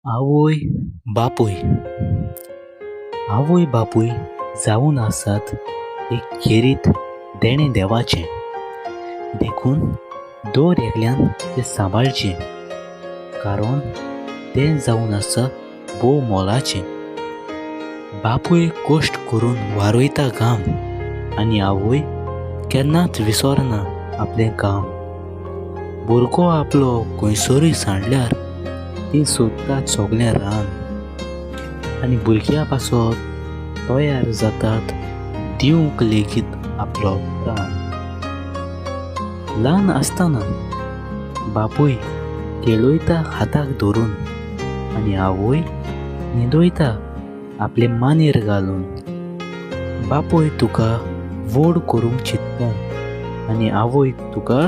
आवय बापूय आवय बापूय जाऊन आसात एक खेरीत देणे देवाचें देखून दोर एकल्यान तें सांबाळचें कारण तें जावन आसा भोव मोलाचें. बापूय कोश्ट करून वारोयता घाम आनी आवय केन्नाच विसरना आपलें काम. भुरगो आपलो खंयसरूय सांडल्यार ती सोदतात सोगलें रान आनी भुरग्या पासत तयार जातात दिवंक लेगीत आपलो प्राण. ल्हान आसतना बापूय खेळयता हाताक धरून आनी आवय न्हिदयता आपले मानेर घालून. बापूय तुका व्हड करूंक चिंतता आनी आवय तुका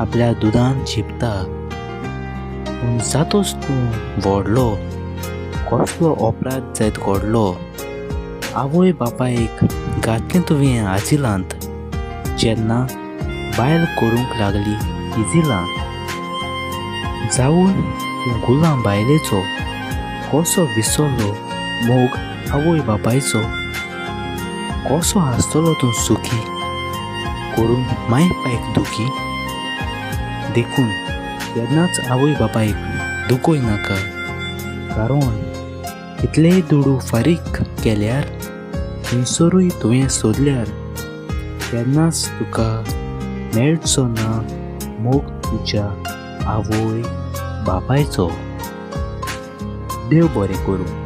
आपल्या दुदान शिंपता. पूण जातोच तूं व्हडलो कसलो अपराध जायत घडलो आवय बापायक घातलें तुवें आजिलांत जेन्ना बायल करूंक लागली इजिलांत. जावन तूं गुलाम बायलेचो कसो विसरलो मोग आवय बापायचो. कसो आसतलो तूं सुखी करून माय पायक दुखी. देखून केन्नाच आवय बापायक दुखोय नाका कारण कितलेय दुडू फारीक केल्यार खंयसरूय तुवें सोदल्यार केन्नाच तुका मेळचो ना मोग तुज्या आवय बापायचो. देव बरें करूं.